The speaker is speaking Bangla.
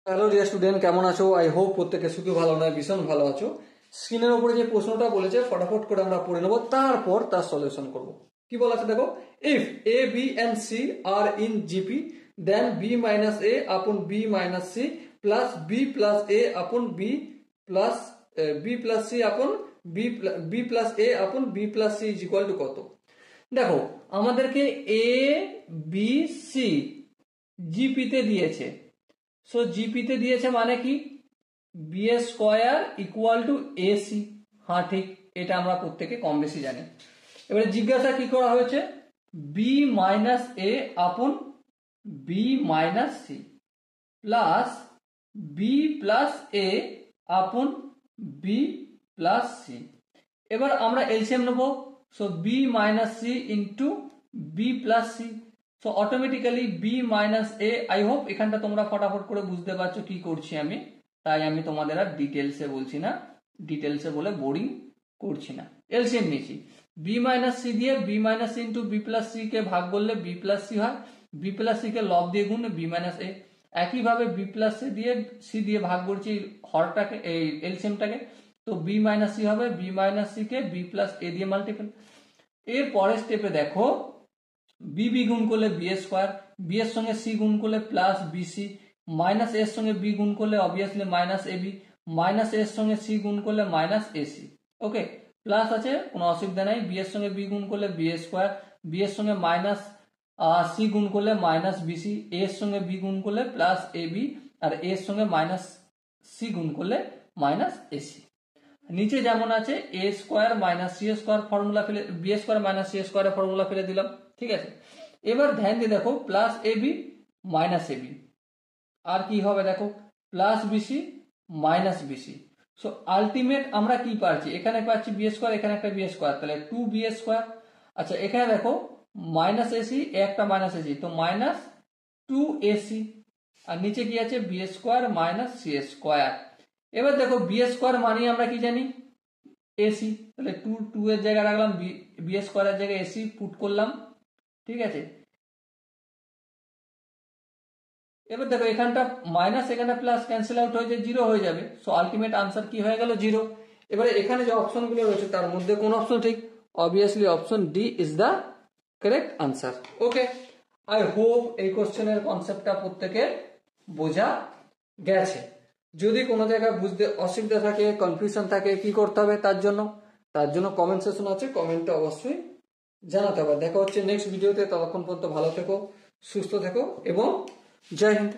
হ্যালো ডিয়ার স্টুডেন্ট, কেমন আছো? আই হোপ প্রত্যেকে শুধু ভালো নয়, ভীষণ ভালো আছো। স্ক্রিনের উপরে যে প্রশ্নটা বলেছে ফটাফট করে আমরা পড়ে নেবো, তারপর তার সলিউশন করব। কি বলা আছে দেখো, if a b and c are in GP then b minus a upon b minus c plus b plus a upon b plus b plus c upon b plus a upon b plus c is equal to কত। দেখো আমাদেরকে এ বি সি জিপিতে দিয়েছে। সো জিপিতে দিয়েছে মানে কি, B square equal to A C. হ্যাঁ ঠিক, এটা আমরা প্রত্যেকে কম বেশি জানি। এবারে জিজ্ঞাসা কি করা হয়েছে, B minus a upon b minus c plus b plus a upon b plus c. এবার আমরা এলসিএম নেব। So b minus c into b plus c. So automatically b minus a. I hope এখানটা তোমরা ফটাফট করে বুঝতে পারছো কি করছি আমি, তাই আমি তোমাদের আর ডিটেলসে বলছি না, ডিটেলসে বলে বোরিং করছি না। এলসিএম নিয়েছি, বি মাইনাস সি দিয়ে b minus c into b plus c কে ভাগ করলে বি প্লাস সি হয়, বি প্লাস সি কে লব দিয়ে গুণ বি মাইনাস এ। একইভাবে বি প্লাস সি দিয়ে ভাগ করছি হরটাকে, এই এলসিএমটাকে, তো বি মাইনাস সি হবে, B minus C K B plus এ দিয়ে মাল্টিপল। এর পরের স্টেপে দেখো, বি বি গুণ করলে বি স্কোয়ার, বি এর সঙ্গে সি গুণ করলে প্লাস বিসি, মাইনাস এর সঙ্গে বি গুণ করলে অবভিয়াসলি মাইনাস এবি, মাইনাস এর সঙ্গে সি গুণ করলে মাইনাস এসি। ওকে, প্লাস আছে কোনো অসুবিধা নাই। বি এর সঙ্গে বি গুণ করলে বি স্কোয়ার, বি এর সঙ্গে মাইনাস সি গুণ করলে মাইনাস বিসি, এ এর সঙ্গে বি গুণ করলে প্লাস এবি, আর এ এর সঙ্গে মাইনাস সি গুণ করলে মাইনাস এসি। নিচে যেমন আছে a square minus C square formula ফেলে, বি স্কোয়ার মাইনাস সি স্কোয়ারের ফর্মুলা ফেলে দিলাম। ঠিক আছে, এবার ধ্যান দিয়ে দেখো, প্লাস এবি মাইনাস এবি, আর কি হবে দেখো, plus bc minus bc. So ultimate আমরা কি পাচ্ছি, এখানে পাচ্ছি বি স্কোয়ার, এখানে একটা বি স্কোয়ার, তাহলে টু বি স্কোয়ার। আচ্ছা এখানে দেখো মাইনাস এসি, একটা মাইনাস এসি, তো মাইনাস টু এসি, আর নিচে কি আছে B square minus C square. এবার দেখো বি স্কোয়ার মানে আমরা কি জানি, এসি, তাহলে টু টু এর জায়গায় রাখলাম, বি স্কোয়ারের জায়গায় এসি পুট করলাম। ঠিক আছে, এবার দেখো এখানটা মাইনাস এখানে প্লাস ক্যান্সেল আউট হয়ে যায়, জিরো হয়ে যাবে। সো আলটিমেট আনসার কি হয়ে গেল, জিরো। এবারে এখানে যে অপশনগুলো রয়েছে তার মধ্যে কোন অপশন ঠিক, obviously option D is the correct answer. Okay, I hope এই কোশ্চেনের কনসেপ্টটা প্রত্যেকের বোঝা গেছে। যদি কোনো জায়গায় বুঝতে অসুবিধা থাকে, কনফিউশন থাকে, কি করতে হবে তার জন্য কমেন্ট সেকশন আছে, কমেন্টে অবশ্যই জানাতে হবে। দেখা হচ্ছে নেক্সট ভিডিওতে, ততক্ষণ পর্যন্ত ভালো থেকো, সুস্থ থেকো এবং জয় হিন্দ।